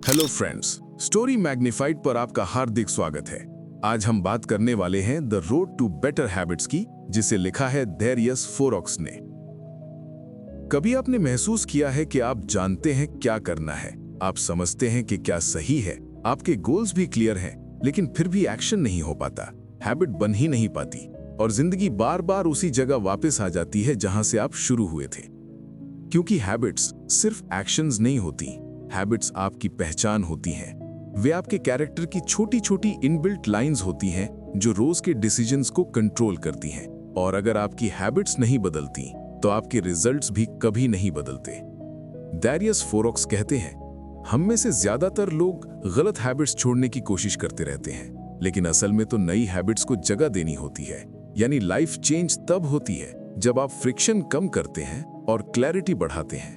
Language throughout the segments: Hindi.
हेलो फ्रेंड्स, स्टोरी मैग्निफाइड पर आपका हार्दिक स्वागत है। आज हम बात करने वाले हैं the road to better habits की, जिसे लिखा है डैरियस फोरॉक्स ने। कभी आपने महसूस किया है कि आप जानते हैं क्या करना है, आप समझते हैं कि क्या सही है, आपके गोल्स भी क्लियर हैं, लेकिन फिर भी एक्शन नहीं हो पाता, हैबिट बन ही नहीं पाती और जिंदगी बार बार उसी जगह वापस आ जाती है जहां से आप शुरू हुए थे। क्योंकि हैबिट्स सिर्फ एक्शंस नहीं होती, हैबिट्स आपकी पहचान होती हैं। वे आपके कैरेक्टर की छोटी छोटी इनबिल्ट लाइंस होती हैं जो रोज के डिसीजंस को कंट्रोल करती हैं। और अगर आपकी हैबिट्स नहीं बदलती तो आपके रिजल्ट्स भी कभी नहीं बदलते। डैरियस फोरॉक्स कहते हैं, हम में से ज्यादातर लोग गलत हैबिट्स छोड़ने की कोशिश करते रहते हैं, लेकिन असल में तो नई हैबिट्स को जगह देनी होती है। यानी लाइफ चेंज तब होती है जब आप फ्रिक्शन कम करते हैं और क्लैरिटी बढ़ाते हैं।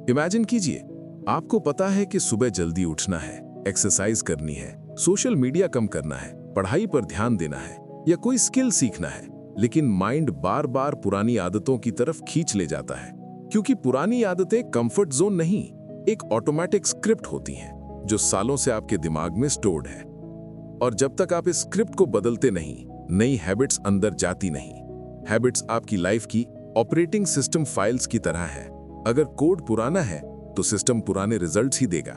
इमेजिन कीजिए, आपको पता है कि सुबह जल्दी उठना है, एक्सरसाइज करनी है, सोशल मीडिया कम करना है, पढ़ाई पर ध्यान देना है या कोई स्किल सीखना है, लेकिन माइंड बार बार पुरानी आदतों की तरफ खींच ले जाता है। क्योंकि पुरानी आदतें कंफर्ट जोन नहीं, एक ऑटोमेटिक स्क्रिप्ट होती हैं जो सालों से आपके दिमाग में स्टोर्ड है। और जब तक आप इस स्क्रिप्ट को बदलते नहीं, नई हैबिट्स अंदर जाती नहीं। हैबिट्स आपकी लाइफ की ऑपरेटिंग सिस्टम फाइल्स की तरह है। अगर कोड पुराना है तो सिस्टम पुराने रिजल्ट्स ही देगा।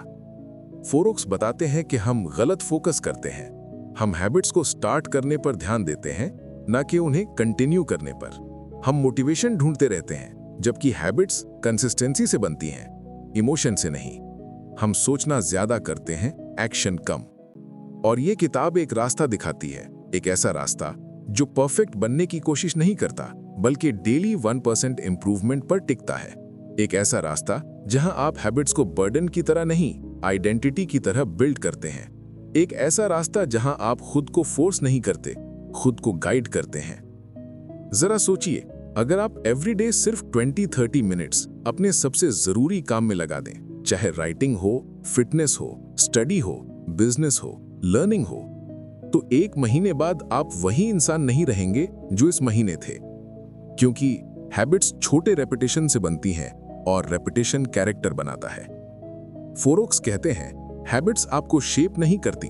फोरॉक्स बताते हैं कि हम गलत फोकस करते हैं। हम हैबिट्स को स्टार्ट करने पर ध्यान देते हैं, ना कि उन्हें कंटिन्यू करने पर। हम मोटिवेशन ढूंढते रहते हैं, जबकि हैबिट्स कंसिस्टेंसी से बनती हैं, इमोशन से नहीं। हम सोचना ज्यादा करते हैं, एक्शन कम। और ये किताब एक रास्ता दिखाती है, एक ऐसा रास्ता जो परफेक्ट बनने की कोशिश नहीं करता, बल्कि डेली 1% इंप्रूवमेंट पर टिकता है। एक ऐसा रास्ता जहां आप हैबिट्स को बर्डन की तरह नहीं, आइडेंटिटी की तरह बिल्ड करते हैं। एक ऐसा रास्ता जहां आप खुद को फोर्स नहीं करते, खुद को गाइड करते हैं। जरा सोचिए, अगर आप एवरीडे सिर्फ 20-30 मिनट्स अपने सबसे जरूरी काम में लगा दें, चाहे राइटिंग हो, फिटनेस हो, स्टडी हो, बिजनेस हो, लर्निंग हो, तो 1 महीने बाद आप वही इंसान नहीं रहेंगे जो इस महीने थे। क्योंकि हैबिट्स छोटे रेपिटेशन से बनती हैं और रेपिटेशन कैरेक्टर बनाता है। फोरॉक्स कहते हैं, हैबिट्स आपको शेप नहीं करती,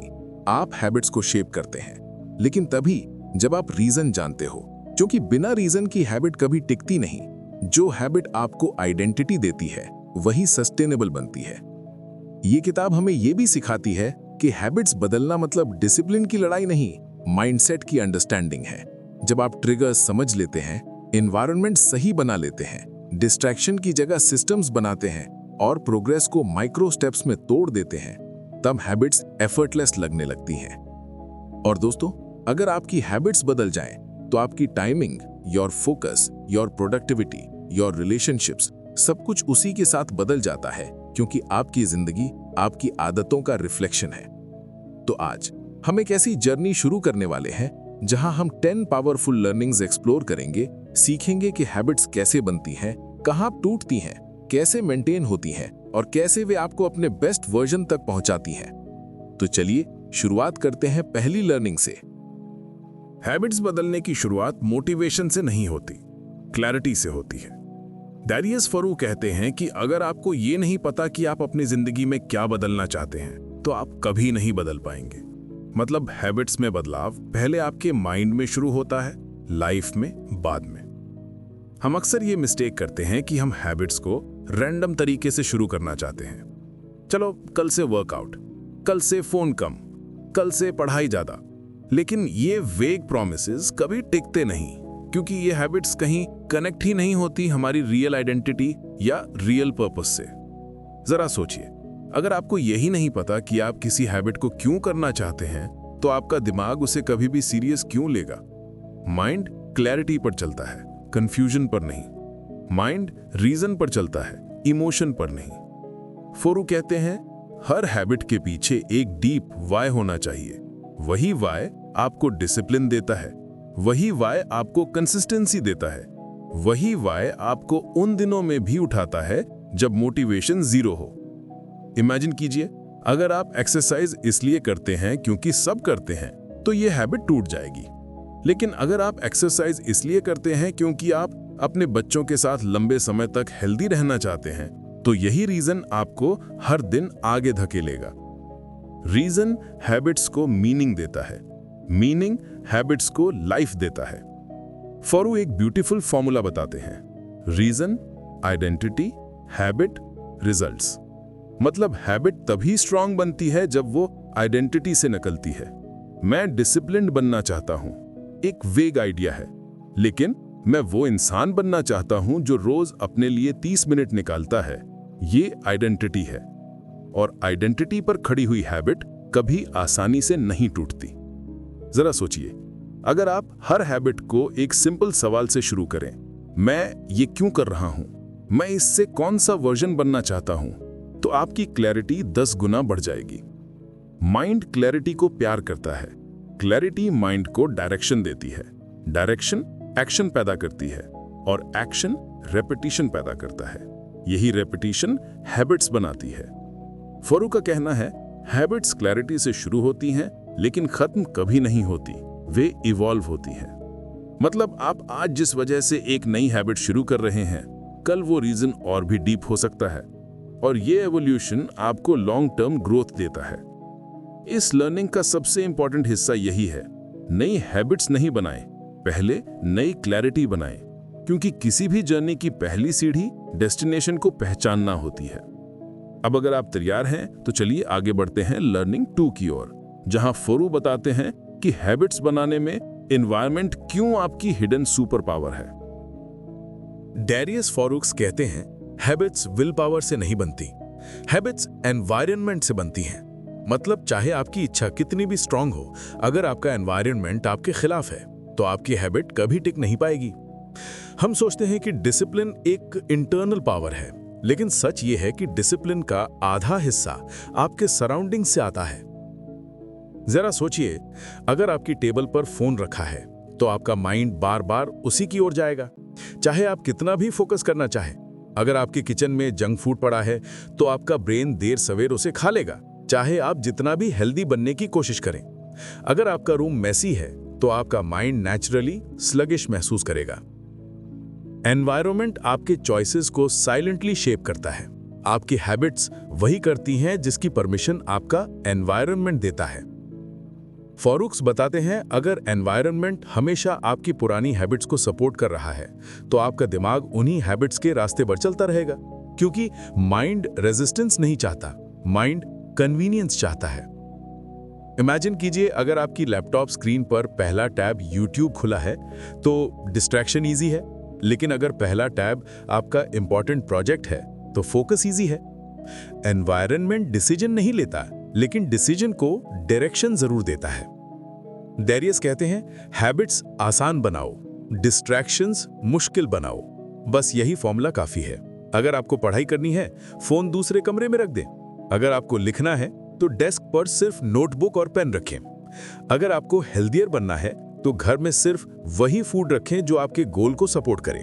आप हैबिट्स को शेप करते हैं। लेकिन तभी जब आप रीजन जानते हो, क्योंकि बिना रीजन की हैबिट कभी टिकती नहीं। जो हैबिट आपको आइडेंटिटी देती है वही सस्टेनेबल बनती है। ये किताब हमें यह भी सिखाती है कि हैबिट्स बदलना मतलब डिसिप्लिन की लड़ाई नहीं, माइंडसेट की अंडरस्टैंडिंग है। जब आप ट्रिगर्स समझ लेते हैं, एनवायरनमेंट सही बना लेते हैं, डिस्ट्रैक्शन की जगह सिस्टम्स बनाते हैं और प्रोग्रेस को माइक्रो स्टेप्स में तोड़ देते हैं, तब हैबिट्स एफर्टलेस लगने लगती हैं। और दोस्तों, अगर आपकी हैबिट्स बदल जाएं, तो आपकी timing, your focus, your productivity, your relationships, सब कुछ उसी के साथ बदल जाता है, क्योंकि आपकी जिंदगी आपकी आदतों का रिफ्लेक्शन है। तो आज हम एक ऐसी जर्नी शुरू करने वाले हैं जहां हम 10 पावरफुल लर्निंग्स एक्सप्लोर करेंगे, सीखेंगे कि हैबिट्स कैसे बनती हैं, कहां टूटती हैं, कैसे मेंटेन होती हैं और कैसे वे आपको अपने बेस्ट वर्जन तक पहुंचाती हैं। तो चलिए शुरुआत करते हैं पहली लर्निंग से। हैबिट्स बदलने की शुरुआत मोटिवेशन से नहीं होती, क्लैरिटी से होती है। डैरियस फोरॉक्स कहते हैं कि अगर आपको ये नहीं पता कि आप अपनी जिंदगी में क्या बदलना चाहते हैं, तो आप कभी नहीं बदल पाएंगे। मतलब हैबिट्स में बदलाव पहले आपके माइंड में शुरू होता है, लाइफ में बाद में। हम अक्सर ये मिस्टेक करते हैं कि हम हैबिट्स को रैंडम तरीके से शुरू करना चाहते हैं। चलो, कल से वर्कआउट, कल से फोन कम, कल से पढ़ाई ज्यादा। लेकिन ये वेग प्रॉमिसेस कभी टिकते नहीं, क्योंकि ये हैबिट्स कहीं कनेक्ट ही नहीं होती हमारी रियल आइडेंटिटी या रियल पर्पस से। जरा सोचिए, अगर आपको यही नहीं पता कि आप किसी हैबिट को क्यों करना चाहते हैं, तो आपका दिमाग उसे कभी भी सीरियस क्यों लेगा? माइंड क्लैरिटी पर चलता है, कंफ्यूजन पर नहीं। माइंड रीजन पर चलता है, इमोशन पर नहीं। फोरॉक्स कहते हैं, हर हैबिट के पीछे एक डीप वाई होना चाहिए। वही वाई आपको डिसिप्लिन देता है, वही वाई आपको कंसिस्टेंसी देता है, वही वाई आपको उन दिनों में भी उठाता है जब मोटिवेशन जीरो हो। इमेजिन कीजिए, अगर आप एक्सरसाइज इसलिए करते हैं क्योंकि सब करते हैं, तो ये हैबिट टूट जाएगी। लेकिन अगर आप एक्सरसाइज इसलिए करते हैं क्योंकि आप अपने बच्चों के साथ लंबे समय तक हेल्दी रहना चाहते हैं, तो यही रीजन आपको हर दिन आगे धकेलेगा। रीजन हैबिट्स को मीनिंग देता है, मीनिंग हैबिट्स को लाइफ देता है। फॉरू एक ब्यूटीफुल फॉर्मूला बताते हैं, रीजन, आइडेंटिटी, हैबिट, रिजल्ट्स। मतलब हैबिट तभी स्ट्रांग बनती है जब वो आइडेंटिटी से निकलती है। मैं डिसिप्लिन्ड बनना चाहता हूं, एक वेग आइडिया है, लेकिन मैं वो इंसान बनना चाहता हूं जो रोज अपने लिए 30 मिनट निकालता है। ये आइडेंटिटी है, और आइडेंटिटी पर खड़ी हुई हैबिट कभी आसानी से नहीं टूटती। जरा सोचिए, अगर आप हर हैबिट को एक सिंपल सवाल से शुरू करें, मैं ये क्यों कर रहा हूं, मैं इससे कौन सा वर्जन बनना चाहता हूं, तो आपकी क्लैरिटी 10 गुना बढ़ जाएगी। माइंड क्लैरिटी को प्यार करता है, क्लैरिटी माइंड को डायरेक्शन देती है, डायरेक्शन एक्शन पैदा करती है, और एक्शन रेपिटेशन पैदा करता है। यही रेपिटेशन हैबिट्स बनाती है। फॉरू का कहना है, हैबिट्स क्लैरिटी से शुरू होती हैं, लेकिन खत्म कभी नहीं होती, वे इवॉल्व होती हैं। मतलब आप आज जिस वजह से एक नई हैबिट शुरू कर रहे हैं, कल वो रीजन और भी डीप हो सकता है, और ये एवोल्यूशन आपको लॉन्ग टर्म ग्रोथ देता है। इस लर्निंग का सबसे इंपॉर्टेंट हिस्सा यही है, नई हैबिट्स नहीं बनाएं, पहले नई क्लैरिटी बनाएं, क्योंकि किसी भी जर्नी की पहली सीढ़ी डेस्टिनेशन को पहचानना होती है। अब अगर आप तैयार हैं तो चलिए आगे बढ़ते हैं लर्निंग 2 की ओर, जहां फॉरू बताते हैं कि हैबिट्स बनाने में एनवायरनमेंट क्यों आपकी हिडन सुपर पावर है। डैरियस फॉरूक्स कहते हैं, हैबिट्स विल पावर से नहीं बनती, हैबिट्स एनवायरनमेंट से बनती हैं। मतलब चाहे आपकी इच्छा कितनी भी स्ट्रांग हो, अगर आपका एनवायरनमेंट आपके खिलाफ है तो आपकी हैबिट कभी टिक नहीं पाएगी। हम सोचते हैं कि डिसिप्लिन एक इंटरनल पावर है, लेकिन सच ये है कि डिसिप्लिन का आधा हिस्सा आपके सराउंडिंग से आता है। जरा सोचिए, अगर आपकी टेबल पर फोन रखा है तो आपका माइंड बार बार उसी की ओर जाएगा, चाहे आप कितना भी फोकस करना चाहे। अगर आपके किचन में जंक फूड पड़ा है तो आपका ब्रेन देर सवेर उसे खा लेगा, चाहे आप जितना भी हेल्दी बनने की कोशिश करें। अगर आपका रूम मैसी है तो आपका माइंड नेचुरली स्लगिश महसूस करेगा। एनवायरनमेंट आपके चॉइसेस को साइलेंटली शेप करता है। आपकी हैबिट्स वही करती हैं जिसकी परमिशन आपका एनवायरनमेंट देता है। फॉरूक्स बताते हैं, अगर एनवायरनमेंट हमेशा आपकी पुरानी हैबिट्स को सपोर्ट कर रहा है तो आपका दिमाग उन्हीं हैबिट्स के रास्ते पर चलता रहेगा, क्योंकि माइंड रेजिस्टेंस नहीं चाहता, माइंड कन्वीनियंस चाहता है। इमेजिन कीजिए, अगर आपकी लैपटॉप स्क्रीन पर पहला टैब YouTube खुला है तो डिस्ट्रैक्शन इजी है, लेकिन अगर पहला टैब आपका इंपॉर्टेंट प्रोजेक्ट है तो फोकस इजी है। एनवायरनमेंट डिसीजन नहीं लेता, लेकिन डिसीजन को डायरेक्शन जरूर देता है। डैरियस कहते हैं, हैबिट्स आसान बनाओ, डिस्ट्रैक्शंस मुश्किल बनाओ। बस यही फॉर्मूला काफी है। अगर आपको पढ़ाई करनी है, फोन दूसरे कमरे में रख दें। अगर आपको लिखना है तो डेस्क पर सिर्फ नोटबुक और पेन रखें। अगर आपको हेल्दियर बनना है तो घर में सिर्फ वही फूड रखें जो आपके गोल को सपोर्ट करे।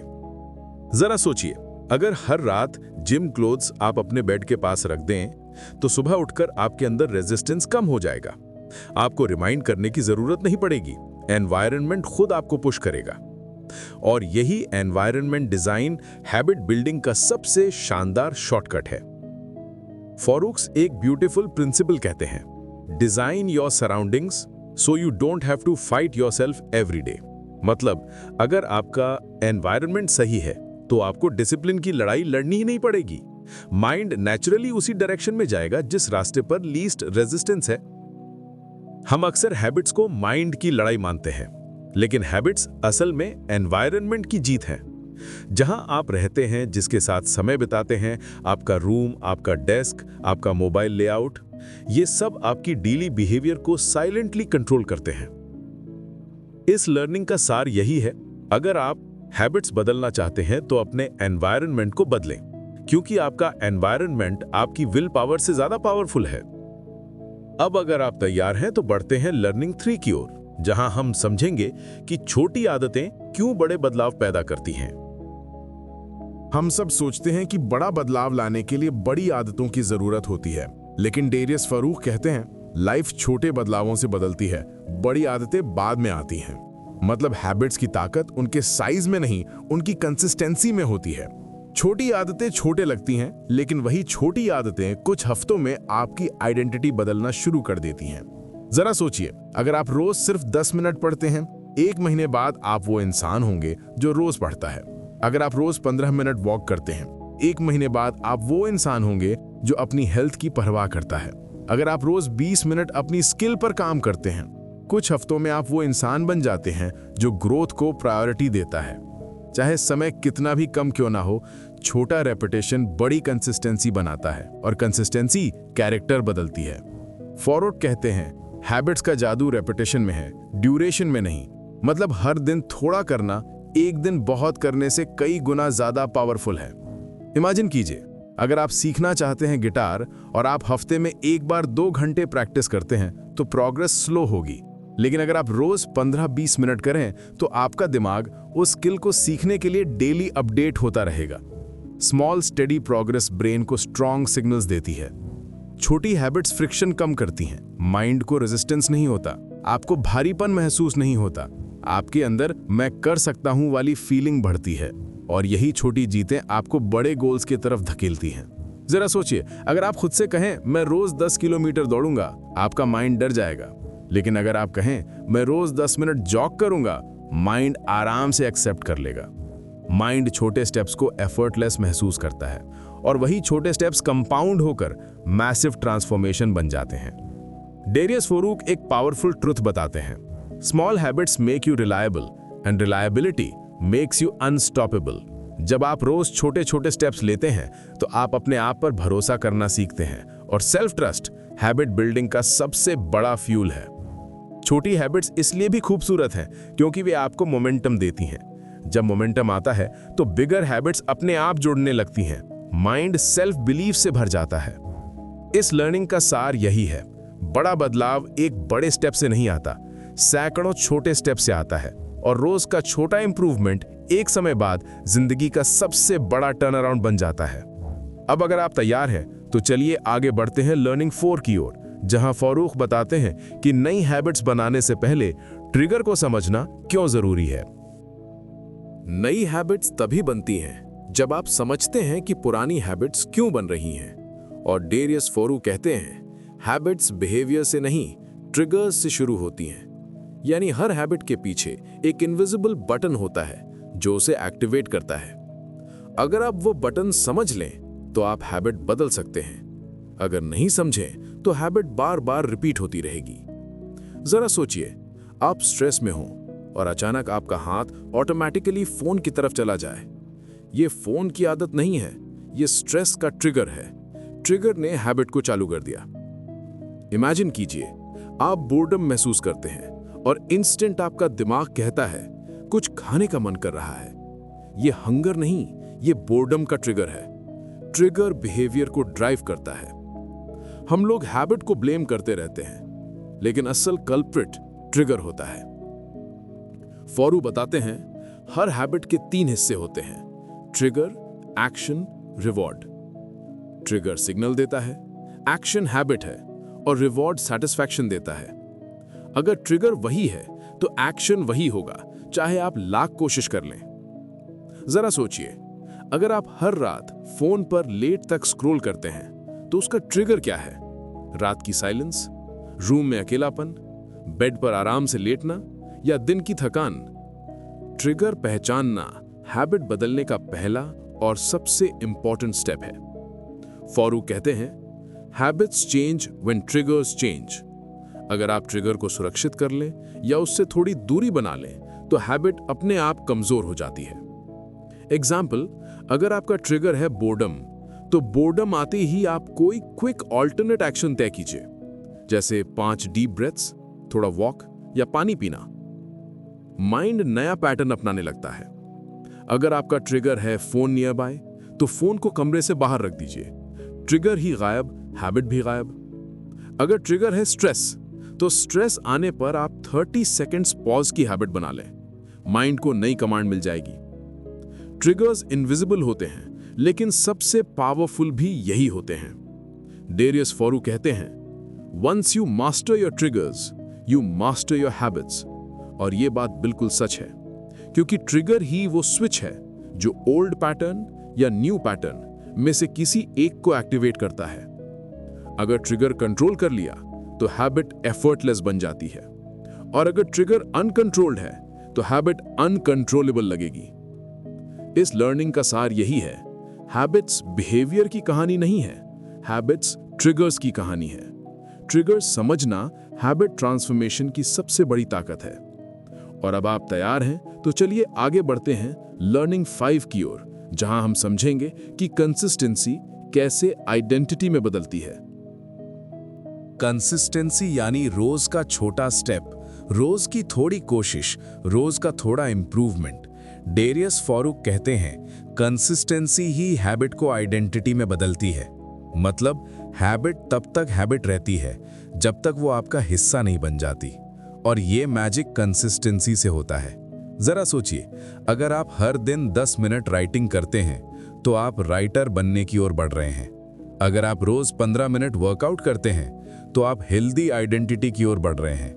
जरा सोचिए, अगर हर रात जिम क्लोथ्स आप अपने बेड के पास रख दें तो सुबह उठकर आपके अंदर रेजिस्टेंस कम हो जाएगा। आपको रिमाइंड करने की जरूरत नहीं पड़ेगी, एनवायरनमेंट खुद आपको पुश करेगा। और यही एनवायरनमेंट डिजाइन हैबिट बिल्डिंग का सबसे शानदार शॉर्टकट है। फॉरूक्स एक ब्यूटीफुल प्रिंसिपल कहते हैं, design your surroundings so you don't have to fight yourself every day. मतलब अगर आपका एनवायरनमेंट सही है तो आपको डिसिप्लिन की लड़ाई लड़नी ही नहीं पड़ेगी। माइंड नेचुरली उसी डायरेक्शन में जाएगा जिस रास्ते पर लीस्ट रेजिस्टेंस है। हम अक्सर हैबिट्स को माइंड की लड़ाई मानते हैं, लेकिन हैबिट्स असल में एनवायरनमेंट की जीत है। जहां आप रहते हैं, जिसके साथ समय बिताते हैं, आपका रूम, आपका डेस्क, आपका मोबाइल लेआउट, ये सब आपकी डेली बिहेवियर को साइलेंटली कंट्रोल करते हैं। इस लर्निंग का सार यही है, अगर आप हैबिट्स बदलना चाहते हैं तो अपने एनवायरनमेंट को बदलें, क्योंकि आपका एनवायरनमेंट आपकी विल पावर से ज्यादा पावरफुल है। अब अगर आप तैयार हैं तो बढ़ते हैं लर्निंग 3 की ओर, जहां हम समझेंगे कि छोटी आदतें क्यों बड़े बदलाव पैदा करती हैं। हम सब सोचते हैं कि बड़ा बदलाव लाने के लिए बड़ी आदतों की जरूरत होती है, लेकिन डैरियस फरूख कहते हैं, लाइफ छोटे बदलावों से बदलती है, बड़ी आदतें बाद में आती हैं। मतलब हैबिट्स की ताकत उनके साइज में नहीं, उनकी कंसिस्टेंसी में होती है। छोटी आदतें छोटे लगती हैं, लेकिन वही छोटी आदतें कुछ हफ्तों में आपकी आइडेंटिटी बदलना शुरू कर देती हैं। जरा सोचिए, अगर आप रोज सिर्फ 10 मिनट पढ़ते हैं, 1 महीने बाद आप वो इंसान होंगे जो रोज पढ़ता है। अगर आप रोज 15 मिनट वॉक करते हैं, 1 महीने बाद आप वो इंसान होंगे जो अपनी हेल्थ की परवाह करता है। अगर आप रोज 20 मिनट अपनी स्किल पर काम करते हैं, कुछ हफ्तों में आप वो इंसान बन जाते हैं जो ग्रोथ को प्रायोरिटी देता है। चाहे समय कितना भी कम क्यों ना हो, छोटा रेपिटेशन बड़ी कंसिस्टेंसी बनाता है, और कंसिस्टेंसी कैरेक्टर बदलती है। फॉरवर्ड कहते हैं, हैबिट्स का जादू रेपिटेशन में है, ड्यूरेशन में नहीं। मतलब हर दिन थोड़ा करना एक दिन बहुत करने से कई गुना ज्यादा पावरफुल है। इमेजिन कीजिए, अगर आप सीखना चाहते हैं गिटार और आप हफ्ते में एक बार 2 घंटे प्रैक्टिस करते हैं तो प्रोग्रेस स्लो होगी। लेकिन अगर आप रोज 15-20 मिनट करें तो आपका दिमाग उस स्किल को सीखने के लिए डेली अपडेट होता रहेगा। स्मॉल स्टेडी प्रोग्रेस ब्रेन को स्ट्रॉन्ग सिग्नल्स देती है। छोटी हैबिट्स फ्रिक्शन कम करती हैं, माइंड को रेजिस्टेंस नहीं होता, आपको भारीपन महसूस नहीं होता, आपके अंदर मैं कर सकता हूं वाली फीलिंग बढ़ती है, और यही छोटी जीतें आपको बड़े गोल्स की तरफ धकेलती हैं। जरा सोचिए, अगर आप खुद से कहें मैं रोज 10 किलोमीटर दौड़ूंगा, आपका माइंड डर जाएगा। लेकिन अगर आप कहें मैं रोज 10 मिनट जॉग करूंगा, माइंड आराम से एक्सेप्ट कर लेगा। माइंड छोटे स्टेप्स को एफर्टलेस महसूस करता है, और वही छोटे स्टेप्स कंपाउंड होकर मैसिव ट्रांसफॉर्मेशन बन जाते हैं। डेरियस फोरूक एक पावरफुल ट्रुथ बताते हैं, small habits make you reliable and reliability makes you unstoppable. जब आप रोज छोटे छोटे स्टेप्स लेते हैं तो आप अपने आप पर भरोसा करना सीखते हैं, और सेल्फ ट्रस्ट हैबिट बिल्डिंग का सबसे बड़ा फ्यूल है। छोटी हैबिट्स इसलिए भी खूबसूरत हैं क्योंकि वे आपको मोमेंटम देती हैं। जब मोमेंटम आता है तो बिगर हैबिट्स अपने आप जुड़ने लगती हैं, माइंड सेल्फ बिलीफ से भर जाता है। इस लर्निंग का सार यही है, बड़ा बदलाव एक बड़े स्टेप से नहीं आता, सैकड़ों छोटे स्टेप से आता है, और रोज का छोटा इंप्रूवमेंट एक समय बाद जिंदगी का सबसे बड़ा टर्न अराउंड बन जाता है। अब अगर आप तैयार हैं तो चलिए आगे बढ़ते हैं लर्निंग 4 की ओर, जहां फारूक बताते हैं कि नई हैबिट्स बनाने से पहले ट्रिगर को समझना क्यों जरूरी है। नई हैबिट्स तभी बनती हैं जब आप समझते हैं कि पुरानी हैबिट्स क्यों बन रही हैं। और डेरियस फोरू कहते हैं, हैबिट्स बिहेवियर से नहीं, ट्रिगर्स से शुरू होती हैं। यानी हर हैबिट के पीछे एक इनविजिबल बटन होता है जो उसे एक्टिवेट करता है। अगर आप वो बटन समझ लें तो आप हैबिट बदल सकते हैं। अगर नहीं समझें तो हैबिट बार बार रिपीट होती रहेगी। जरा सोचिए, आप स्ट्रेस में हों और अचानक आपका हाथ ऑटोमेटिकली फोन की तरफ चला जाए। ये फोन की आदत नहीं है, ये स्ट्रेस का ट्रिगर है। ट्रिगर ने हैबिट को चालू कर दिया। इमेजिन कीजिए, आप बोर्डम महसूस करते हैं और इंस्टेंट आपका दिमाग कहता है कुछ खाने का मन कर रहा है। ये हंगर नहीं, ये बोर्डम का ट्रिगर है। ट्रिगर बिहेवियर को ड्राइव करता है। हम लोग हैबिट को ब्लेम करते रहते हैं, लेकिन असल कल्प्रिट ट्रिगर होता है। फोरू बताते हैं, हर हैबिट के 3 हिस्से होते हैं, trigger, action, reward. Trigger signal देता है, एक्शन हैबिट है, और रिवॉर्ड सैटिस्फैक्शन देता है। अगर ट्रिगर वही है तो एक्शन वही होगा, चाहे आप लाख कोशिश कर लें। जरा सोचिए, अगर आप हर रात फोन पर लेट तक स्क्रॉल करते हैं तो उसका ट्रिगर क्या है? रात की साइलेंस, रूम में अकेलापन, बेड पर आराम से लेटना, या दिन की थकान? ट्रिगर पहचानना हैबिट बदलने का पहला और सबसे इंपॉर्टेंट स्टेप है। फोरू कहते हैं, habits change when triggers change. अगर आप ट्रिगर को सुरक्षित कर लें या उससे थोड़ी दूरी बना लें तो हैबिट अपने आप कमजोर हो जाती है। एग्जाम्पल, अगर आपका ट्रिगर है बोर्डम, तो बोर्डम आते ही आप कोई क्विक ऑल्टरनेट एक्शन तय कीजिए, जैसे 5 डीप ब्रेथ्स, थोड़ा वॉक या पानी पीना। माइंड नया पैटर्न अपनाने लगता है। अगर आपका ट्रिगर है फोन नियर बाय, तो फोन को कमरे से बाहर रख दीजिए। ट्रिगर ही गायब, हैबिट भी गायब। अगर ट्रिगर है स्ट्रेस, तो स्ट्रेस आने पर आप 30 सेकेंड्स पॉज की हैबिट बना लें। माइंड को नई कमांड मिल जाएगी। ट्रिगर्स इनविजिबल होते हैं, लेकिन सबसे पावरफुल भी यही होते हैं। डेरियस फोरू कहते हैं, once you master your triggers, you master your habits. और यह बात बिल्कुल सच है, क्योंकि ट्रिगर ही वो स्विच है जो ओल्ड पैटर्न या न्यू पैटर्न में से किसी एक को एक्टिवेट करता है। अगर ट्रिगर कंट्रोल कर लिया तो हैबिट एफर्टलेस बन जाती है, और अगर ट्रिगर अनकंट्रोल्ड है तो हैबिट अनकंट्रोलेबल लगेगी। इस लर्निंग का सार यही है, हैबिट्स बिहेवियर की कहानी नहीं है, हैबिट्स ट्रिगर्स की कहानी है। ट्रिगर्स समझना हैबिट ट्रांसफॉर्मेशन की सबसे बड़ी ताकत है। और अब आप तैयार हैं तो चलिए आगे बढ़ते हैं लर्निंग 5 की ओर, जहां हम समझेंगे कि कंसिस्टेंसी कैसे आइडेंटिटी में बदलती है। कंसिस्टेंसी यानी रोज का छोटा स्टेप, रोज की थोड़ी कोशिश, रोज का थोड़ा इंप्रूवमेंट। डेरियस फॉरूक कहते हैं कंसिस्टेंसी ही हैबिट को आइडेंटिटी में बदलती है। मतलब हैबिट तब तक हैबिट रहती है जब तक वो आपका हिस्सा नहीं बन जाती, और ये मैजिक कंसिस्टेंसी से होता है। जरा सोचिए, अगर आप हर दिन 10 मिनट राइटिंग करते हैं तो आप राइटर बनने की ओर बढ़ रहे हैं। अगर आप रोज 15 मिनट वर्कआउट करते हैं तो आप हेल्दी आइडेंटिटी की ओर बढ़ रहे हैं।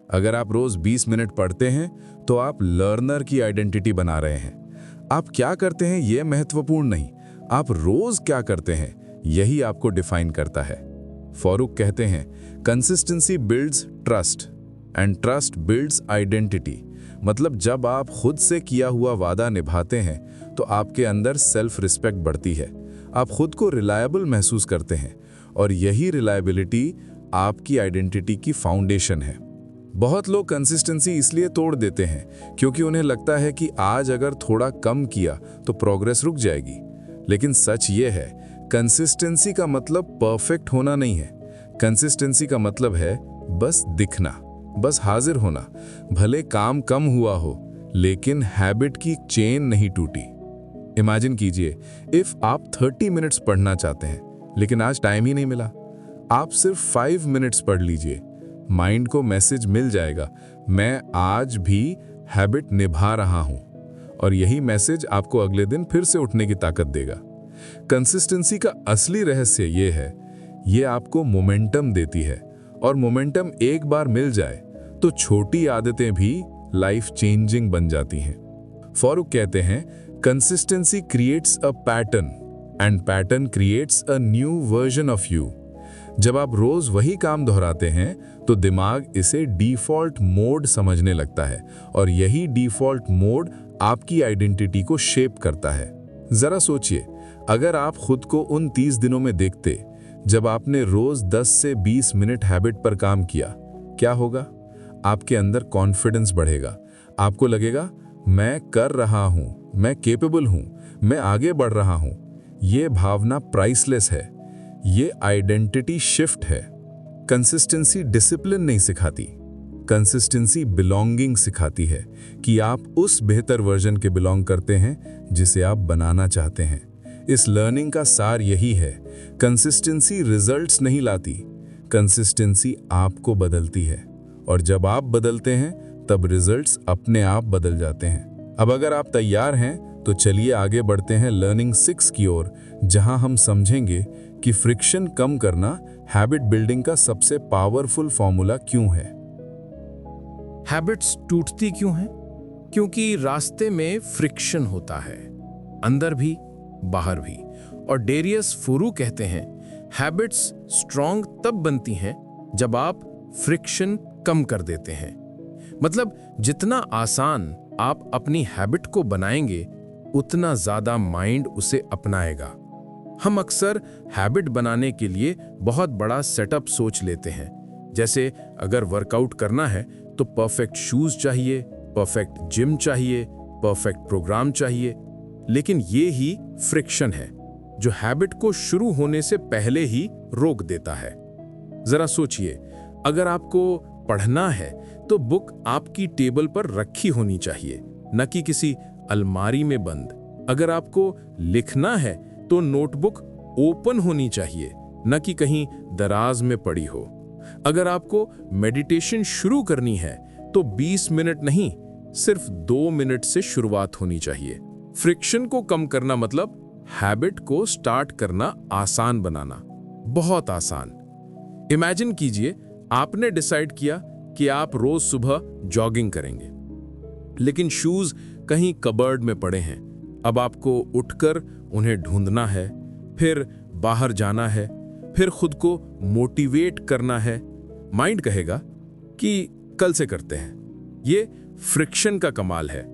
अगर आप रोज 20 मिनट पढ़ते हैं तो आप लर्नर की आइडेंटिटी बना रहे हैं। आप क्या करते हैं यह महत्वपूर्ण नहीं, आप रोज क्या करते हैं यही आपको डिफाइन करता है। फॉरूक कहते हैं consistency builds trust and trust builds identity. मतलब जब आप खुद से किया हुआ वादा निभाते हैं तो आपके अंदर सेल्फ रिस्पेक्ट बढ़ती है, आप खुद को रिलायबल महसूस करते हैं, और यही रिलायबिलिटी आपकी आइडेंटिटी की फाउंडेशन है। बहुत लोग कंसिस्टेंसी इसलिए तोड़ देते हैं क्योंकि उन्हें लगता है कि आज अगर थोड़ा कम किया तो प्रोग्रेस रुक जाएगी। लेकिन सच ये है, कंसिस्टेंसी का मतलब परफेक्ट होना नहीं है। कंसिस्टेंसी का मतलब है बस दिखना, बस हाजिर होना। भले काम कम हुआ हो लेकिन हैबिट की चेन नहीं टूटी। इमेजिन कीजिए, इफ आप 30 मिनट्स पढ़ना चाहते हैं लेकिन आज टाइम ही नहीं मिला, आप सिर्फ 5 मिनट्स पढ़ लीजिए, माइंड को मैसेज मिल जाएगा, मैं आज भी हैबिट निभा रहा हूं, और यही मैसेज आपको अगले दिन फिर से उठने की ताकत देगा। कंसिस्टेंसी का असली रहस्य ये है, ये आपको मोमेंटम देती है, और मोमेंटम एक बार मिल जाए तो छोटी आदतें भी लाइफ चेंजिंग बन जाती हैं। फॉरूक कहते हैं consistency creates a pattern and pattern creates a new version of you. जब आप रोज वही काम दोहराते हैं तो दिमाग इसे डिफॉल्ट मोड समझने लगता है, और यही डिफॉल्ट मोड आपकी आइडेंटिटी को शेप करता है। जरा सोचिए, अगर आप खुद को उन 30 दिनों में देखते जब आपने रोज 10 से 20 मिनट हैबिट पर काम किया, क्या होगा? आपके अंदर कॉन्फिडेंस बढ़ेगा, आपको लगेगा मैं कर रहा हूं, मैं कैपेबल हूं, मैं आगे बढ़ रहा हूं। ये भावना प्राइसलेस है, ये आइडेंटिटी शिफ्ट है। कंसिस्टेंसी डिसिप्लिन नहीं सिखाती, कंसिस्टेंसी बिलोंगिंग सिखाती है कि आप उस बेहतर वर्जन के बिलोंग करते हैं जिसे आप बनाना चाहते हैं। इस लर्निंग का सार यही है, कंसिस्टेंसी रिजल्ट्स नहीं लाती, कंसिस्टेंसी आपको बदलती है, और जब आप बदलते हैं तब रिजल्ट्स अपने आप बदल जाते हैं। अब अगर आप तैयार हैं तो चलिए आगे बढ़ते हैं लर्निंग 6 की ओर, जहां हम समझेंगे कि फ्रिक्शन कम करना हैबिट बिल्डिंग का सबसे पावरफुल फॉर्मूला क्यों है। हैबिट्स टूटती क्यों हैं? क्योंकि रास्ते में फ्रिक्शन होता है, अंदर भी बाहर भी। और डेरियस फॉरूक कहते हैं हैबिट्स स्ट्रॉन्ग तब बनती हैं जब आप फ्रिक्शन कम कर देते हैं। मतलब जितना आसान आप अपनी हैबिट को बनाएंगे उतना ज्यादा माइंड उसे अपनाएगा। हम अक्सर हैबिट बनाने के लिए बहुत बड़ा सेटअप सोच लेते हैं, जैसे अगर वर्कआउट करना है तो परफेक्ट शूज चाहिए, परफेक्ट जिम चाहिए, परफेक्ट प्रोग्राम चाहिए। लेकिन ये ही फ्रिक्शन है जो हैबिट को शुरू होने से पहले ही रोक देता है। जरा सोचिए, अगर आपको पढ़ना है तो बुक आपकी टेबल पर रखी होनी चाहिए, न कि किसी अलमारी में बंद। अगर आपको लिखना है तो नोटबुक ओपन होनी चाहिए, न कि कहीं दराज में पड़ी हो। अगर आपको मेडिटेशन शुरू करनी है तो 20 मिनट नहीं, सिर्फ 2 मिनट से शुरुआत होनी चाहिए। फ्रिक्शन को कम करना मतलब हैबिट को स्टार्ट करना आसान बनाना, बहुत आसान। इमेजिन कीजिए, आपने डिसाइड किया कि आप रोज सुबह जॉगिंग करेंगे, लेकिन शूज कहीं कबर्ड में पड़े हैं, अब आपको उठकर उन्हें ढूंढना है, फिर बाहर जाना है, फिर खुद को मोटिवेट करना है। माइंड कहेगा कि कल से करते हैं। ये फ्रिक्शन का कमाल है।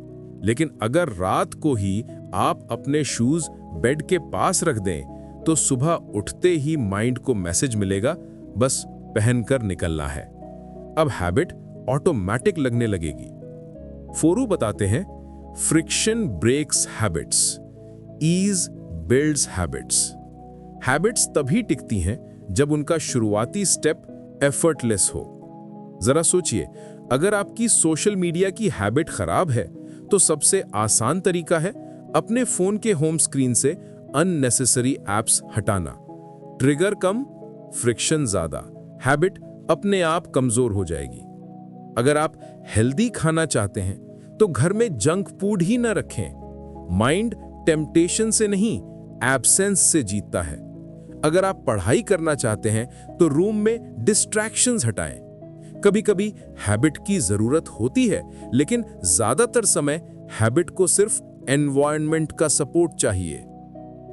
लेकिन अगर रात को ही आप अपने शूज बेड के पास रख दें तो सुबह उठते ही माइंड को मैसेज मिलेगा, बस पहनकर निकलना है। अब हैबिट ऑटोमेटिक लगने लगेगी। फोरू बताते हैं, friction breaks habits, ease builds habits. Habits तभी टिकती हैं जब उनका शुरुआती स्टेप एफर्टलेस हो। जरा सोचिए, अगर आपकी सोशल मीडिया की हैबिट खराब है तो सबसे आसान तरीका है अपने फोन के होम स्क्रीन से अननेसेसरी एप्स हटाना। ट्रिगर कम, फ्रिक्शन ज्यादा, हैबिट अपने आप कमजोर हो जाएगी। अगर आप हेल्दी खाना चाहते हैं तो घर में जंक फूड ही न रखें। माइंड टेम्पटेशन से नहीं, एब्सेंस से जीतता है। अगर आप पढ़ाई करना चाहते हैं तो रूम में डिस्ट्रैक्शंस हटाएं। कभी कभी हैबिट की जरूरत होती है, लेकिन ज्यादातर समय हैबिट को सिर्फ एनवायरनमेंट का सपोर्ट चाहिए।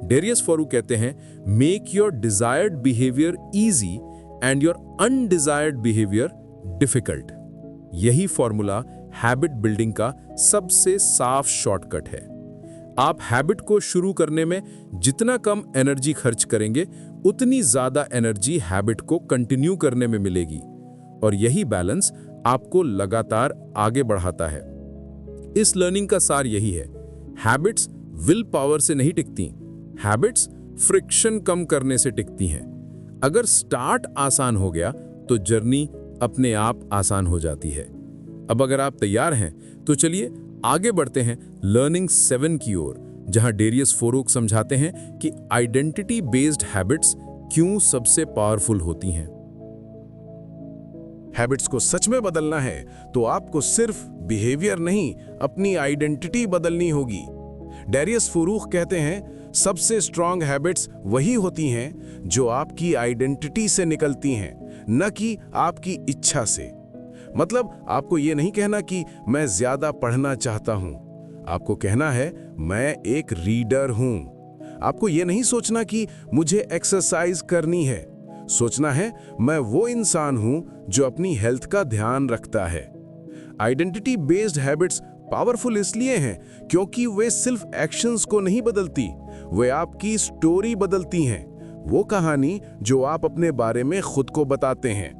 डेरियस फोरू कहते हैं, make your desired behaviour easy and your undesired behaviour difficult. यही फॉर्मूला हैबिट बिल्डिंग का सबसे साफ शॉर्टकट है। आप हैबिट को शुरू करने में जितना कम एनर्जी खर्च करेंगे, उतनी ज्यादा एनर्जी हैबिट को कंटिन्यू करने में मिलेगी। और यही बैलेंस आपको लगातार आगे बढ़ाता है। इस लर्निंग का सार यही है, हैबिट्स विल पावर से नहीं टिकती, हैबिट्स फ्रिक्शन कम करने से टिकती हैं। अगर स्टार्ट आसान हो गया तो जर्नी अपने आप आसान हो जाती है। अब अगर आप तैयार हैं तो चलिए आगे बढ़ते हैं लर्निंग 7 की ओर, जहां डेरियस फोरू समझाते हैं कि आइडेंटिटी बेस्ड हैबिट्स क्यों सबसे पावरफुल होती हैं। हैबिट्स को सच में बदलना है तो आपको सिर्फ बिहेवियर नहीं, अपनी आइडेंटिटी बदलनी होगी। डेरियस फोरू कहते हैं, सबसे स्ट्रांग हैबिट्स वही होती हैं जो आपकी आइडेंटिटी से निकलती हैं, न कि आपकी इच्छा से। मतलब आपको ये नहीं कहना कि मैं ज्यादा पढ़ना चाहता हूं, आपको कहना है मैं एक रीडर हूं। आपको ये नहीं सोचना कि मुझे एक्सरसाइज करनी है, सोचना है मैं वो इंसान हूं जो अपनी हेल्थ का ध्यान रखता है। आइडेंटिटी बेस्ड हैबिट्स पावरफुल इसलिए हैं क्योंकि वे सिर्फ एक्शंस को नहीं बदलती, वे आपकी स्टोरी बदलती हैं, वो कहानी जो आप अपने बारे में खुद को बताते हैं।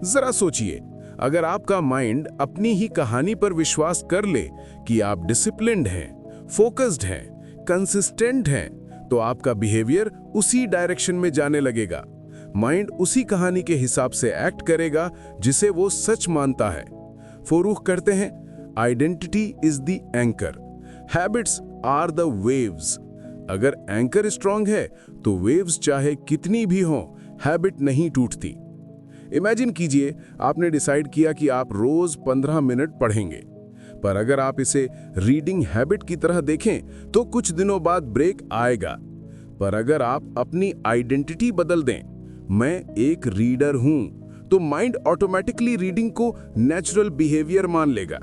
जरा सोचिए, अगर आपका माइंड अपनी ही कहानी पर विश्वास कर ले कि आप डिसिप्लिन्ड हैं, फोकस्ड हैं, कंसिस्टेंट हैं, तो आपका बिहेवियर उसी डायरेक्शन में जाने लगेगा। माइंड उसी कहानी के हिसाब से एक्ट करेगा जिसे वो सच मानता है। फोरू करते हैं, identity is the anchor, habits are the waves. अगर एंकर स्ट्रांग है तो वेव्स चाहे कितनी भी हों, हैबिट नहीं टूटती। इमेजिन कीजिए, आपने डिसाइड किया कि आप रोज 15 मिनट पढ़ेंगे, पर अगर आप इसे रीडिंग हैबिट की तरह देखें तो कुछ दिनों बाद ब्रेक आएगा। पर अगर आप अपनी आइडेंटिटी बदल दें, मैं एक रीडर हूं, तो माइंड ऑटोमेटिकली रीडिंग को नेचुरल बिहेवियर मान लेगा।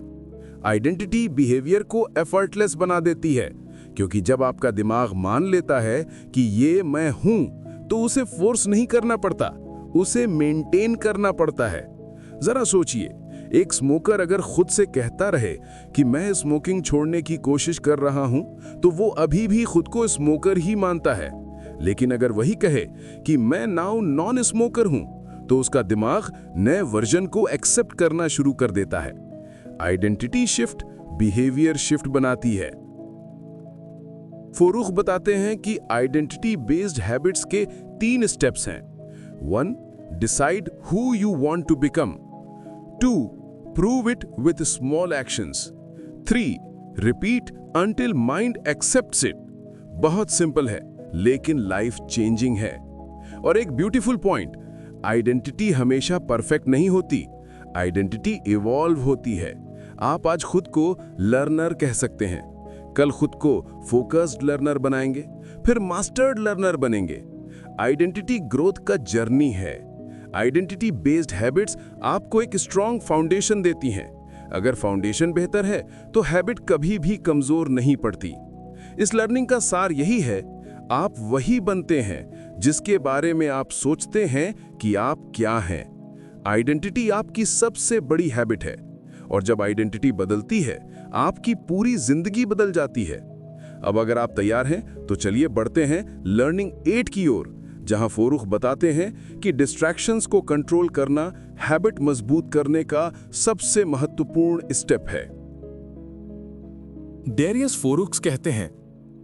आइडेंटिटी बिहेवियर को एफर्टलेस बना देती है, क्योंकि जब आपका दिमाग मान लेता है कि ये मैं हूं, तो उसे फोर्स नहीं करना पड़ता, उसे मेंटेन करना पड़ता है। जरा सोचिए, एक स्मोकर अगर खुद से कहता रहे कि मैं स्मोकिंग छोड़ने की कोशिश कर रहा हूं, तो वो अभी भी खुद को स्मोकर ही मानता है। लेकिन अगर वही कहे कि मैं नाउ नॉन स्मोकर हूं, तो उसका दिमाग नए वर्जन को एक्सेप्ट करना शुरू कर देता है। आइडेंटिटी शिफ्ट बिहेवियर शिफ्ट बनाती है। फोरूख बताते हैं कि आइडेंटिटी बेस्ड हैबिट्स के 3 स्टेप्स हैं। 1. Decide who you want to become. 2. Prove it with small actions. 3. Repeat until mind accepts it. बहुत सिंपल है, लेकिन लाइफ चेंजिंग है। और एक ब्यूटीफुल पॉइंट, आइडेंटिटी हमेशा परफेक्ट नहीं होती, आइडेंटिटी इवॉल्व होती है। आप आज खुद को लर्नर कह सकते हैं, कल खुद को फोकस्ड लर्नर बनाएंगे, फिर मास्टर्ड लर्नर बनेंगे। आइडेंटिटी ग्रोथ का जर्नी है। आइडेंटिटी बेस्ड हैबिट्स आपको एक स्ट्रॉन्ग फाउंडेशन देती हैं। अगर फाउंडेशन बेहतर है तो हैबिट कभी भी कमजोर नहीं पड़ती। इस लर्निंग का सार यही है, आप वही बनते हैं जिसके बारे में आप सोचते हैं कि आप क्या हैं। आइडेंटिटी आपकी सबसे बड़ी हैबिट है, और जब आइडेंटिटी बदलती है, आपकी पूरी जिंदगी बदल जाती है। अब अगर आप तैयार हैं, तो चलिए बढ़ते हैं लर्निंग 8 की ओर, जहां फोरुख बताते हैं कि डिस्ट्रैक्शंस को कंट्रोल करना हैबिट मजबूत करने का सबसे महत्वपूर्ण स्टेप है। डेरियस फोरुक्स कहते हैं,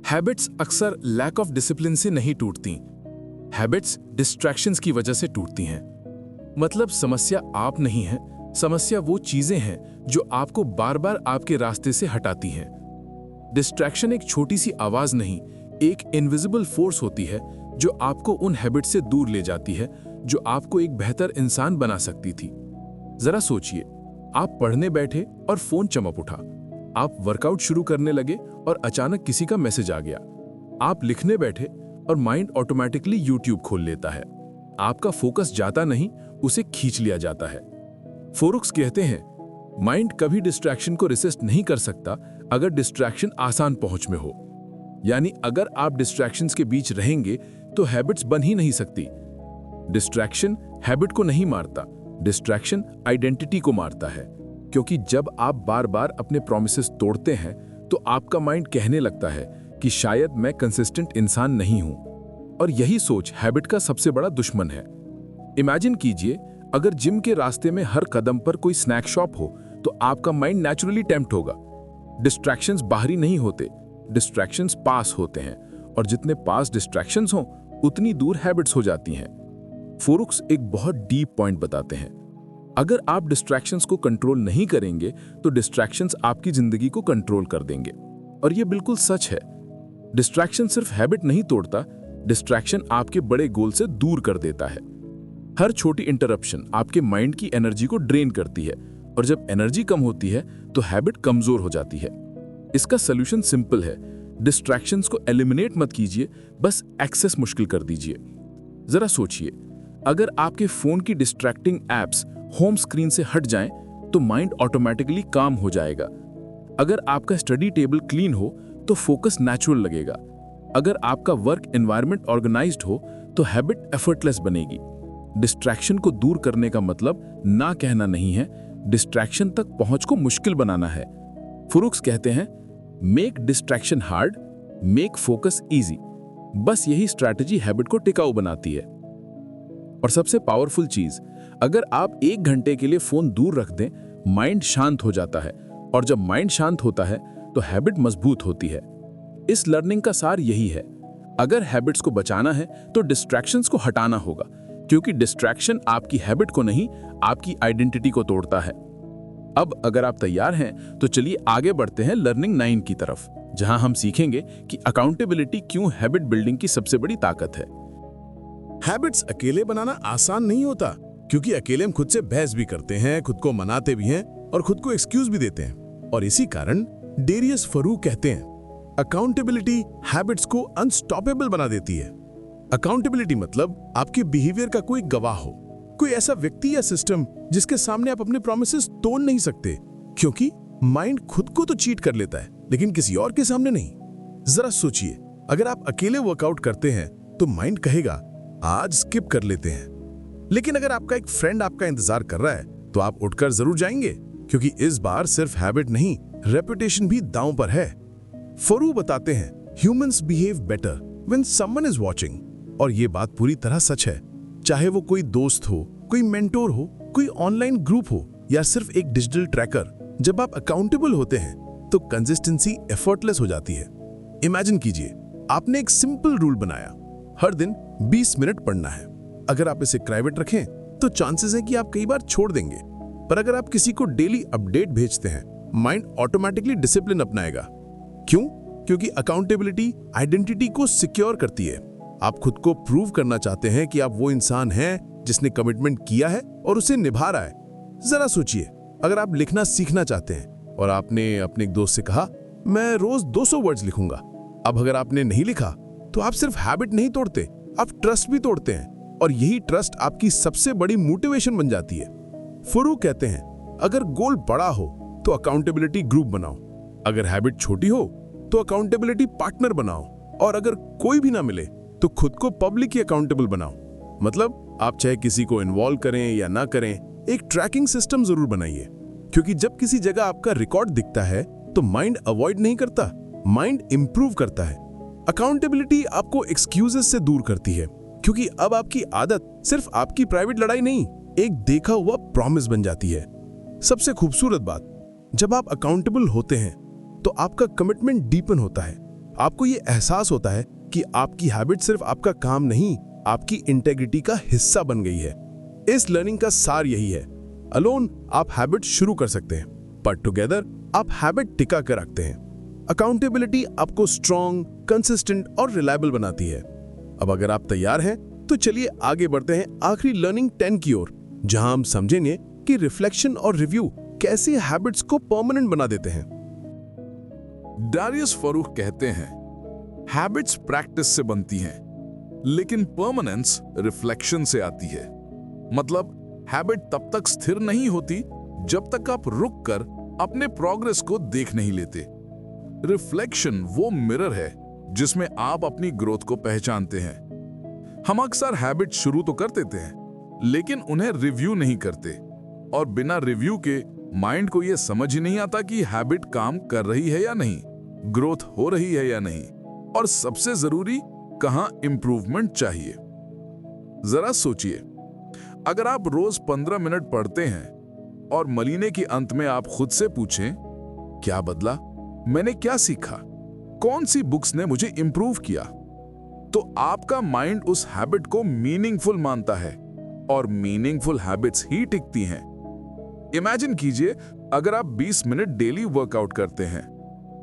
हैबिट्स अक्सर लैक ऑफ डिसिप्लिन से नहीं टूटती, हैबिट्स डिस्ट्रैक्शंस की वजह से टूटती हैं। मतलब समस्या आप नहीं हैं, समस्या वो चीजें हैं जो आपको बार बार आपके रास्ते से हटाती हैं। डिस्ट्रैक्शन एक छोटी सी आवाज नहीं, एक इनविजिबल फोर्स होती है जो आपको उन हैबिट से दूर ले जाती है जो आपको एक बेहतर इंसान बना सकती थी। जरा सोचिए, आप पढ़ने बैठे और फोन चमक उठा, आप वर्कआउट शुरू करने लगे और अचानक किसी का मैसेज आ गया, आप लिखने बैठे और माइंड ऑटोमेटिकली यूट्यूब खोल लेता है। आपका फोकस जाता नहीं, उसे खींच लिया जाता है। फोरुक्स कहते हैं, माइंड कभी डिस्ट्रैक्शन को रेसिस्ट नहीं कर सकता अगर डिस्ट्रैक्शन आसान पहुंच में हो। यानी अगर आप डिस्ट्रैक्शंस के बीच रहेंगे तो हैबिट्स बन ही नहीं सकती। डिस्ट्रैक्शन हैबिट को नहीं मारता, डिस्ट्रैक्शन आइडेंटिटी को मारता है। क्योंकि जब आप बार बार अपने प्रॉमिसेस तोड़ते हैं तो आपका माइंड कहने लगता है कि शायद मैं कंसिस्टेंट इंसान नहीं हूं, और यही सोच हैबिट का सबसे बड़ा दुश्मन है। इमेजिन कीजिए, अगर जिम के रास्ते में हर कदम पर कोई स्नैक शॉप हो तो आपका माइंड नेचुरली टेम्प्ट होगा। डिस्ट्रैक्शंस बाहरी नहीं होते, डिस्ट्रैक्शंस पास होते हैं, और जितने पास डिस्ट्रैक्शंस हों उतनी दूर हैबिट्स हो जाती हैं। फोरुक्स एक बहुत डीप पॉइंट बताते हैं, अगर आप डिस्ट्रैक्शंस को कंट्रोल नहीं करेंगे तो डिस्ट्रैक्शंस आपकी जिंदगी को कंट्रोल कर देंगे। और यह बिल्कुल सच है। डिस्ट्रैक्शन सिर्फ हैबिट नहीं तोड़ता, डिस्ट्रैक्शन आपके बड़े गोल से दूर कर देता है। हर छोटी इंटरप्शन आपके माइंड की एनर्जी को ड्रेन करती है, और जब एनर्जी कम होती है तो हैबिट कमजोर हो जाती है। इसका सॉल्यूशन सिंपल है, डिस्ट्रैक्शंस को एलिमिनेट मत कीजिए, बस एक्सेस मुश्किल कर दीजिए। जरा सोचिए, अगर आपके फोन की डिस्ट्रैक्टिंग एप्स होम स्क्रीन से हट जाएं तो माइंड ऑटोमेटिकली काम हो जाएगा। अगर आपका स्टडी टेबल क्लीन हो तो फोकस नेचुरल लगेगा। अगर आपका वर्क एनवायरनमेंट ऑर्गेनाइज्ड हो तो हैबिट एफर्टलेस बनेगी। डिस्ट्रैक्शन को दूर करने का मतलब ना कहना नहीं है, डिस्ट्रैक्शन तक पहुंच को मुश्किल बनाना है। फोरुक्स कहते हैं, make distraction hard, make focus easy. बस यही स्ट्रैटेजी हैबिट को टिकाऊ बनाती है। और सबसे पावरफुल चीज, अगर आप 1 घंटे के लिए फोन दूर रख दें, माइंड शांत हो जाता है, और जब माइंड शांत होता है तो हैबिट मजबूत होती है। इस लर्निंग का सार यही है, अगर हैबिट्स को बचाना है तो डिस्ट्रैक्शंस को हटाना होगा, क्योंकि डिस्ट्रैक्शन आपकी हैबिट को नहीं, आपकी आइडेंटिटी को तोड़ता है। अब अगर आप तैयार हैं तो चलिए आगे बढ़ते हैं लर्निंग 9 की तरफ, जहां हम सीखेंगे कि अकाउंटेबिलिटी क्यों हैबिट बिल्डिंग की सबसे बड़ी ताकत है। हैबिट्स अकेले बनाना आसान नहीं होता, क्योंकि अकेले हम खुद से बहस भी करते हैं, खुद को मनाते भी हैं और खुद को एक्सक्यूज भी देते हैं। और इसी कारण डेरियस फरू कहते हैं, अकाउंटेबिलिटी हैबिट्स को अनस्टॉपेबल बना देती है। अकाउंटेबिलिटी मतलब आपके बिहेवियर का कोई गवाह हो, कोई ऐसा व्यक्ति या सिस्टम जिसके सामने आप अपने प्रॉमिसेस तोड़ नहीं सकते, क्योंकि माइंड खुद को तो चीट कर लेता है लेकिन किसी और के सामने नहीं। जरा सोचिए, अगर आप अकेले वर्कआउट करते हैं तो माइंड कहेगा आज स्किप कर लेते हैं, लेकिन अगर आपका एक फ्रेंड आपका इंतजार कर रहा है तो आप उठकर जरूर जाएंगे, क्योंकि इस बार सिर्फ हैबिट नहीं, रेपुटेशन भी दांव पर है। फरू बताते हैं, humans behave better when someone is watching, और यह बात पूरी तरह सच है। चाहे वो कोई दोस्त हो, कोई मेंटोर हो, कोई ऑनलाइन ग्रुप हो या सिर्फ एक डिजिटल ट्रैकर, जब आप अकाउंटेबल होते हैं तो कंसिस्टेंसी एफर्टलेस हो जाती है। इमेजिन कीजिए, आपने एक सिंपल रूल बनाया, हर दिन 20 मिनट पढ़ना है। अगर आप इसे प्राइवेट रखें तो चांसेस है कि आप कई बार छोड़ देंगे, पर अगर आप किसी को डेली अपडेट भेजते हैं, माइंड ऑटोमेटिकली डिसिप्लिन अपनाएगा। क्यों? क्योंकि अकाउंटेबिलिटी आइडेंटिटी को सिक्योर करती है। आप खुद को प्रूव करना चाहते हैं कि आप वो इंसान हैं जिसने कमिटमेंट किया है और उसे निभा रहा है। जरा सोचिए, अगर आप लिखना सीखना चाहते हैं और आपने अपने एक दोस्त से कहा मैं रोज 200 वर्ड्स लिखूंगा, अब अगर आपने नहीं लिखा तो आप सिर्फ हैबिट नहीं तोड़ते, आप ट्रस्ट भी तोड़ते हैं, और यही ट्रस्ट आपकी सबसे बड़ी मोटिवेशन बन जाती है। फरू कहते हैं, अगर गोल बड़ा हो तो अकाउंटेबिलिटी ग्रुप बनाओ, अगर हैबिट छोटी हो तो अकाउंटेबिलिटी पार्टनर बनाओ, और अगर कोई भी ना मिले तो खुद को पब्लिकली अकाउंटेबल बनाओ। मतलब आप चाहे किसी को इन्वॉल्व करें या ना करें, एक ट्रैकिंग सिस्टम जरूर बनाइए, क्योंकि जब किसी जगह आपका रिकॉर्ड दिखता है तो माइंड अवॉइड नहीं करता, माइंड इंप्रूव करता है। अकाउंटेबिलिटी आपको एक्सक्यूजेस से दूर करती है, क्योंकि अब आपकी आदत सिर्फ आपकी प्राइवेट लड़ाई नहीं, एक देखा हुआ प्रॉमिस बन जाती है। सबसे खूबसूरत बात, जब आप अकाउंटेबल होते हैं तो आपका कमिटमेंट डीपन होता है। आपको ये एहसास होता है कि आपकी हैबिट सिर्फ आपका काम नहीं, आपकी इंटेग्रिटी का हिस्सा बन गई है। इस लर्निंग का सार यही है, अलोन आप हैबिट शुरू कर सकते हैं, पर टुगेदर आप हैबिट टिका कर रखते हैं। अकाउंटेबिलिटी आपको स्ट्रॉन्ग, कंसिस्टेंट और रिलायबल बनाती है। अब अगर आप तैयार हैं तो चलिए आगे बढ़ते हैं आखिरी लर्निंग 10 की ओर, जहां हम समझेंगे कि रिफ्लेक्शन और रिव्यू कैसे हैबिट्स को परमानेंट बना देते हैं। डारियस फरूख कहते हैं, हैबिट्स प्रैक्टिस से बनती हैं, लेकिन परमानेंस रिफ्लेक्शन से आती है। मतलब हैबिट तब तक स्थिर नहीं होती जब तक आप रुक कर अपने प्रोग्रेस को देख नहीं लेते। रिफ्लेक्शन वो मिरर है जिसमें आप अपनी ग्रोथ को पहचानते हैं। हम अक्सर हैबिट शुरू तो कर देते हैं, लेकिन उन्हें रिव्यू नहीं करते, और बिना रिव्यू के माइंड को यह समझ ही नहीं आता कि हैबिट काम कर रही है या नहीं, ग्रोथ हो रही है या नहीं, और सबसे जरूरी कहां इंप्रूवमेंट चाहिए। जरा सोचिए, अगर आप रोज 15 मिनट पढ़ते हैं और महीने के अंत में आप खुद से पूछें, क्या बदला, मैंने क्या सीखा, कौन सी बुक्स ने मुझे इंप्रूव किया, तो आपका माइंड उस हैबिट को मीनिंगफुल मानता है, और मीनिंगफुल हैबिट्स ही टिकती हैं। इमेजिन कीजिए, अगर आप 20 मिनट डेली वर्कआउट करते हैं,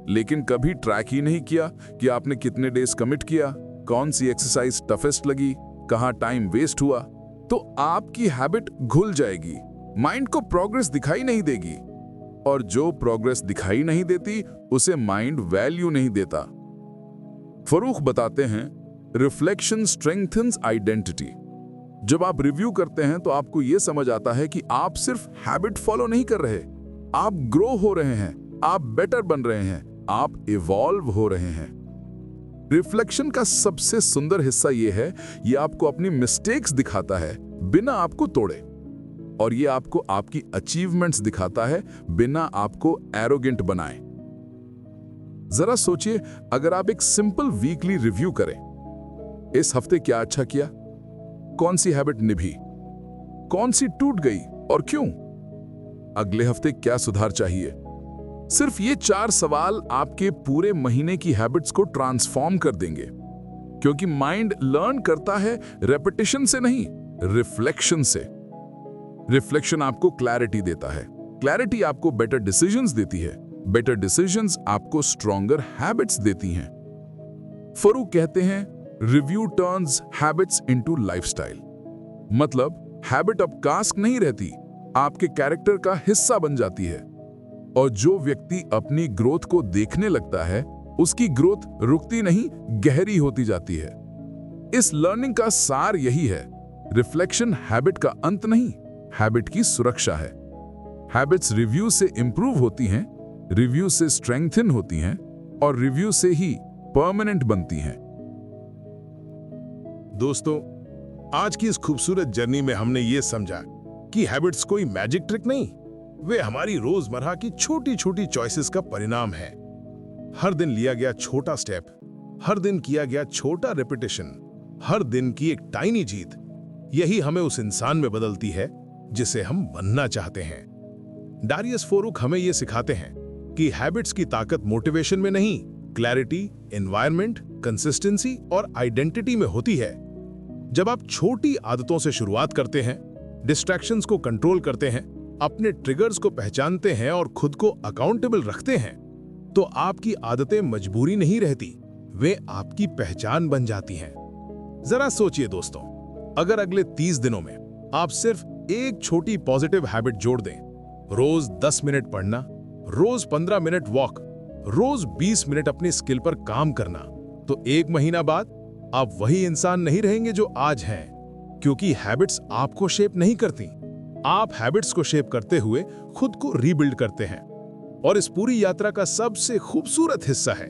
लेकिन कभी ट्रैक ही नहीं किया कि आपने कितने डेज कमिट किया, कौन सी एक्सरसाइज टफेस्ट लगी, कहां टाइम वेस्ट हुआ, तो आपकी हैबिट घुल जाएगी, माइंड को प्रोग्रेस दिखाई नहीं देगी, और जो प्रोग्रेस दिखाई नहीं देती उसे माइंड वैल्यू नहीं देता। फरूख बताते हैं, रिफ्लेक्शन स्ट्रेंथन्स आइडेंटिटी। जब आप रिव्यू करते हैं तो आपको यह समझ आता है कि आप सिर्फ हैबिट फॉलो नहीं कर रहे, आप ग्रो हो रहे हैं, आप बेटर बन रहे हैं, आप इवॉल्व हो रहे हैं। रिफ्लेक्शन का सबसे सुंदर हिस्सा यह है, यह आपको अपनी मिस्टेक्स दिखाता है बिना आपको तोड़े, और यह आपको आपकी अचीवमेंट्स दिखाता है बिना आपको एरोगेंट बनाए। जरा सोचिए, अगर आप एक सिंपल वीकली रिव्यू करें, इस हफ्ते क्या अच्छा किया, कौन सी हैबिट निभी, कौन सी टूट गई और क्यों, अगले हफ्ते क्या सुधार चाहिए। सिर्फ ये 4 सवाल आपके पूरे महीने की हैबिट्स को ट्रांसफॉर्म कर देंगे, क्योंकि माइंड लर्न करता है रेपिटेशन से नहीं, रिफ्लेक्शन से। रिफ्लेक्शन आपको क्लैरिटी देता है, क्लैरिटी आपको बेटर डिसीजंस देती है, बेटर डिसीजंस आपको स्ट्रॉन्गर हैबिट्स देती हैं। फरूख कहते हैं, review turns habits into lifestyle. मतलब हैबिट अब टास्क नहीं रहती, आपके कैरेक्टर का हिस्सा बन जाती है, और जो व्यक्ति अपनी ग्रोथ को देखने लगता है, उसकी ग्रोथ रुकती नहीं, गहरी होती जाती है। इस लर्निंग का सार यही है, रिफ्लेक्शन हैबिट का अंत नहीं, हैबिट की सुरक्षा है। हैबिट्स रिव्यू से इंप्रूव होती हैं, रिव्यू से स्ट्रेंथन होती हैं, और रिव्यू से ही परमानेंट बनती हैं। दोस्तों, आज की इस खूबसूरत जर्नी में हमने ये समझा कि हैबिट्स कोई मैजिक ट्रिक नहीं, वे हमारी रोजमर्रा की छोटी छोटी चॉइसेस का परिणाम है। हर दिन लिया गया छोटा स्टेप, हर दिन किया गया छोटा रेपिटेशन, हर दिन की एक टाइनी जीत, यही हमें उस इंसान में बदलती है जिसे हम बनना चाहते हैं। डारियस फरूख हमें यह सिखाते हैं कि हैबिट्स की ताकत मोटिवेशन में नहीं, क्लैरिटी, एनवायरनमेंट, कंसिस्टेंसी और आइडेंटिटी में होती है। जब आप छोटी आदतों से शुरुआत करते हैं, डिस्ट्रैक्शंस को कंट्रोल करते हैं, अपने ट्रिगर्स को पहचानते हैं और खुद को अकाउंटेबल रखते हैं, तो आपकी आदतें मजबूरी नहीं रहती, वे आपकी पहचान बन जाती हैं। जरा सोचिए दोस्तों, अगर अगले 30 दिनों में आप सिर्फ एक छोटी पॉजिटिव हैबिट जोड़ दें, रोज 10 मिनट पढ़ना, रोज 15 मिनट वॉक, रोज 20 मिनट अपनी स्किल पर काम करना, तो 1 महीना बाद आप वही इंसान नहीं रहेंगे जो आज हैं, क्योंकि हैबिट्स आपको शेप नहीं करती, आप हैबिट्स को शेप करते हुए खुद को रीबिल्ड करते हैं। और इस पूरी यात्रा का सबसे खूबसूरत हिस्सा है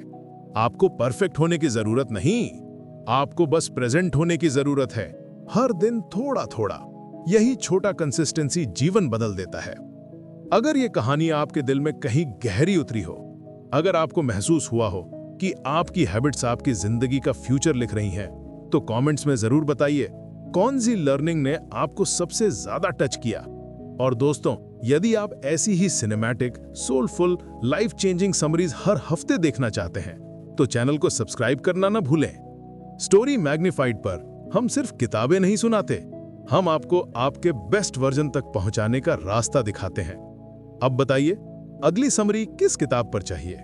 आपको परफेक्ट होने की जरूरत नहीं, आपको बस प्रेजेंट होने की जरूरत है। हर दिन थोड़ा थोड़ा, यही छोटा कंसिस्टेंसी जीवन बदल देता है। अगर ये कहानी आपके दिल में कहीं गहरी उतरी हो, अगर आपको महसूस हुआ हो कि आपकी हैबिट्स आपकी जिंदगी का फ्यूचर लिख रही हैं, तो कमेंट्स में जरूर बताइए कौन सी लर्निंग ने आपको सबसे ज्यादा टच किया। और दोस्तों, यदि आप ऐसी ही cinematic, soulful, life changing summaries हर हफ्ते देखना चाहते हैं, तो चैनल को सब्सक्राइब करना ना भूलें। स्टोरी मैग्नीफाइड पर हम सिर्फ किताबें नहीं सुनाते, हम आपको आपके बेस्ट वर्जन तक पहुंचाने का रास्ता दिखाते हैं। अब बताइए, अगली समरी किस किताब पर चाहिए?